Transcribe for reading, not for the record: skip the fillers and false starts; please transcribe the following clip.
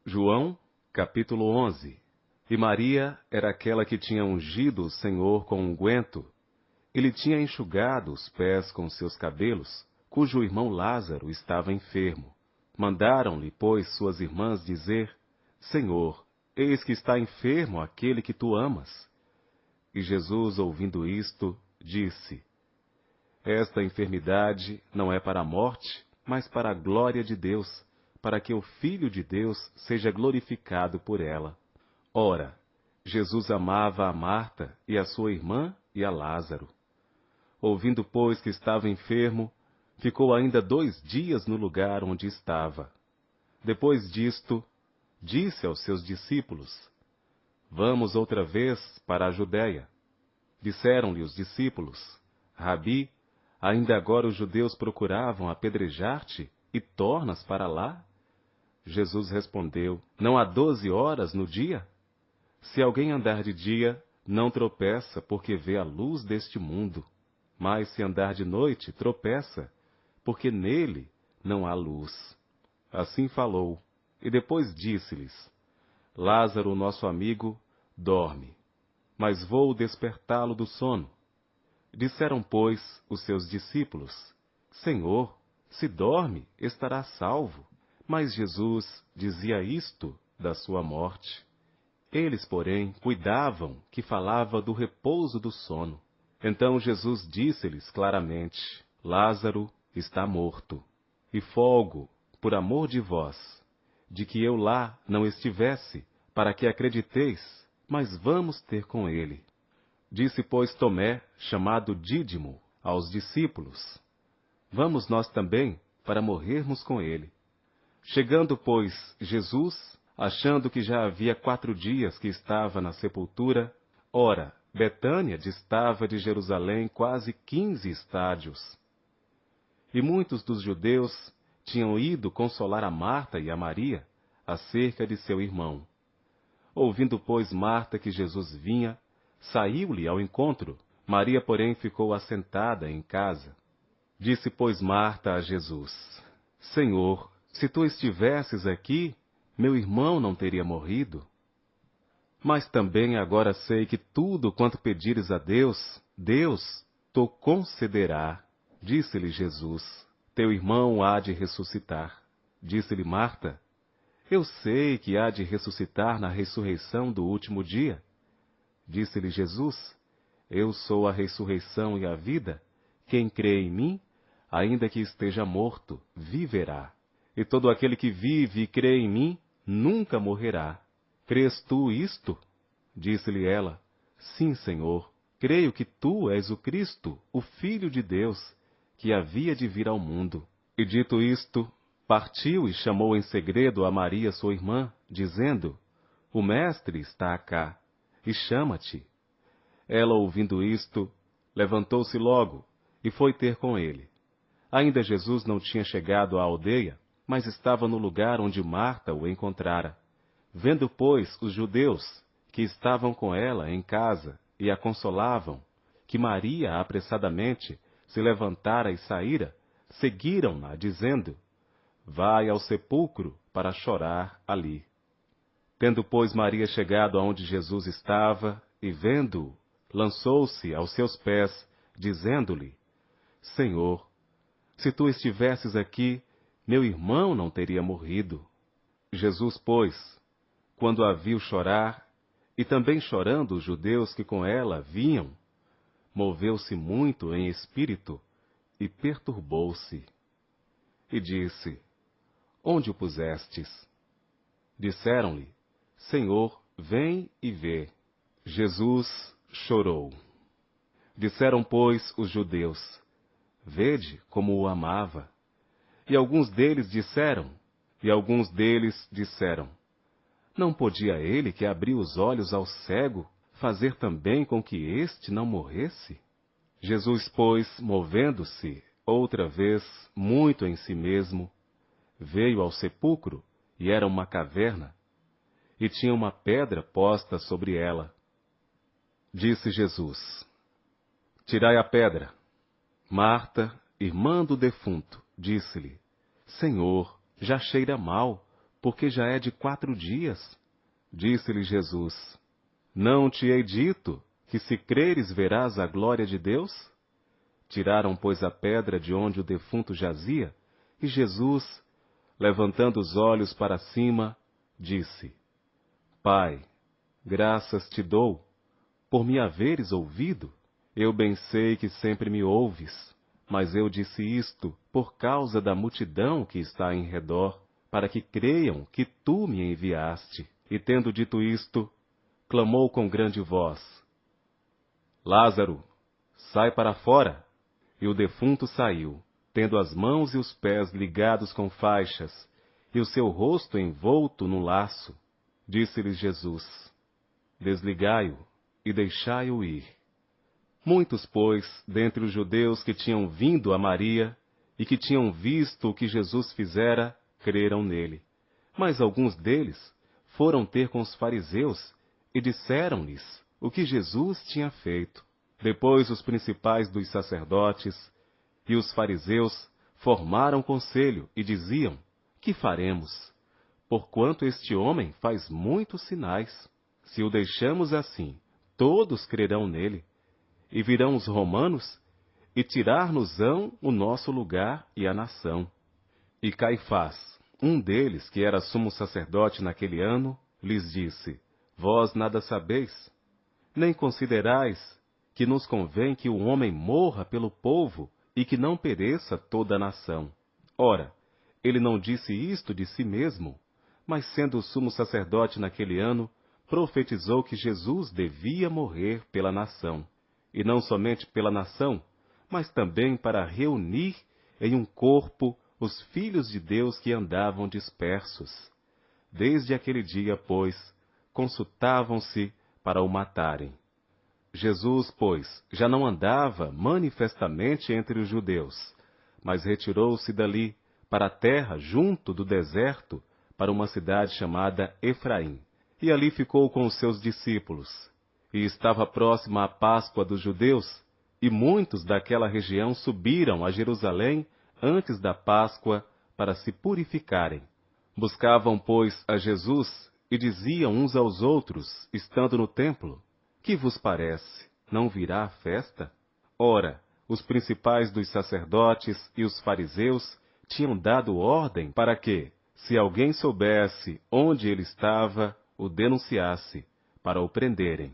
João, capítulo 11. E Maria era aquela que tinha ungido o Senhor com unguento, e lhe tinha enxugado os pés com seus cabelos, cujo irmão Lázaro estava enfermo. Mandaram-lhe, pois, suas irmãs dizer: Senhor, eis que está enfermo aquele que tu amas. E Jesus, ouvindo isto, disse: Esta enfermidade não é para a morte, mas para a glória de Deus, para que o Filho de Deus seja glorificado por ela. Ora, Jesus amava a Marta e a sua irmã e a Lázaro. Ouvindo, pois, que estava enfermo, ficou ainda 2 dias no lugar onde estava. Depois disto, disse aos seus discípulos: Vamos outra vez para a Judéia. Disseram-lhe os discípulos: Rabi, ainda agora os judeus procuravam apedrejar-te, e tornas para lá? Jesus respondeu: Não há 12 horas no dia? Se alguém andar de dia, não tropeça, porque vê a luz deste mundo. Mas se andar de noite, tropeça, porque nele não há luz. Assim falou, e depois disse-lhes: Lázaro, nosso amigo, dorme, mas vou despertá-lo do sono. Disseram, pois, os seus discípulos: Senhor, se dorme, estará salvo. Mas Jesus dizia isto da sua morte. Eles, porém, cuidavam que falava do repouso do sono. Então Jesus disse-lhes claramente: Lázaro está morto. E folgo, por amor de vós, de que eu lá não estivesse, para que acrediteis, mas vamos ter com ele. Disse, pois, Tomé, chamado Dídimo, aos discípulos: Vamos nós também, para morrermos com ele. Chegando, pois, Jesus, achando que já havia 4 dias que estava na sepultura, ora, Betânia distava de Jerusalém quase 15 estádios. E muitos dos judeus tinham ido consolar a Marta e a Maria acerca de seu irmão. Ouvindo, pois, Marta que Jesus vinha, saiu-lhe ao encontro. Maria, porém, ficou assentada em casa. Disse, pois, Marta a Jesus: Senhor, se tu estivesses aqui, meu irmão não teria morrido. Mas também agora sei que tudo quanto pedires a Deus, Deus te concederá. Disse-lhe Jesus: Teu irmão há de ressuscitar. Disse-lhe Marta: Eu sei que há de ressuscitar na ressurreição do último dia. Disse-lhe Jesus: Eu sou a ressurreição e a vida. Quem crê em mim, ainda que esteja morto, viverá. E todo aquele que vive e crê em mim, nunca morrerá. Crês tu isto? Disse-lhe ela: Sim, Senhor, creio que tu és o Cristo, o Filho de Deus, que havia de vir ao mundo. E dito isto, partiu e chamou em segredo a Maria, sua irmã, dizendo: O Mestre está cá, e chama-te. Ela, ouvindo isto, levantou-se logo, e foi ter com ele. Ainda Jesus não tinha chegado à aldeia, mas estava no lugar onde Marta o encontrara. Vendo, pois, os judeus, que estavam com ela em casa e a consolavam, que Maria apressadamente se levantara e saíra, seguiram-na, dizendo: Vai ao sepulcro para chorar ali. Tendo, pois, Maria chegado aonde Jesus estava, e vendo-o, lançou-se aos seus pés, dizendo-lhe: Senhor, se tu estivesses aqui, meu irmão não teria morrido. Jesus, pois, quando a viu chorar, e também chorando os judeus que com ela vinham, moveu-se muito em espírito e perturbou-se. E disse: Onde o pusestes? Disseram-lhe: Senhor, vem e vê. Jesus chorou. Disseram, pois, os judeus: Vede como o amava. E alguns deles disseram: Não podia ele que abriu os olhos ao cego fazer também com que este não morresse? Jesus, pois, movendo-se outra vez muito em si mesmo, veio ao sepulcro, e era uma caverna, e tinha uma pedra posta sobre ela. Disse Jesus: Tirai a pedra. Marta, irmã do defunto, disse-lhe: Senhor, já cheira mal, porque já é de 4 dias. Disse-lhe Jesus: Não te hei dito que se creres verás a glória de Deus? Tiraram, pois, a pedra de onde o defunto jazia, e Jesus, levantando os olhos para cima, disse: Pai, graças te dou, por me haveres ouvido. Eu bem sei que sempre me ouves, mas eu disse isto por causa da multidão que está em redor, para que creiam que tu me enviaste. E tendo dito isto, clamou com grande voz: Lázaro, sai para fora! E o defunto saiu, tendo as mãos e os pés ligados com faixas, e o seu rosto envolto num laço. Disse-lhes Jesus: Desligai-o e deixai-o ir. Muitos, pois, dentre os judeus que tinham vindo a Maria e que tinham visto o que Jesus fizera, creram nele. Mas alguns deles foram ter com os fariseus e disseram-lhes o que Jesus tinha feito. Depois os principais dos sacerdotes e os fariseus formaram conselho e diziam: Que faremos? Porquanto este homem faz muitos sinais. Se o deixamos assim, todos crerão nele. E virão os romanos e tirar-nos-ão o nosso lugar e a nação. E Caifás, um deles, que era sumo sacerdote naquele ano, lhes disse: Vós nada sabeis, nem considerais que nos convém que o homem morra pelo povo e que não pereça toda a nação. Ora, ele não disse isto de si mesmo, mas sendo o sumo sacerdote naquele ano, profetizou que Jesus devia morrer pela nação. E não somente pela nação, mas também para reunir em um corpo os filhos de Deus que andavam dispersos. Desde aquele dia, pois, consultavam-se para o matarem. Jesus, pois, já não andava manifestamente entre os judeus, mas retirou-se dali para a terra junto do deserto, para uma cidade chamada Efraim. E ali ficou com os seus discípulos. E estava próxima a Páscoa dos judeus, e muitos daquela região subiram a Jerusalém antes da Páscoa para se purificarem. Buscavam, pois, a Jesus e diziam uns aos outros, estando no templo: Que vos parece? Não virá a festa? Ora, os principais dos sacerdotes e os fariseus tinham dado ordem para que, se alguém soubesse onde ele estava, o denunciasse, para o prenderem.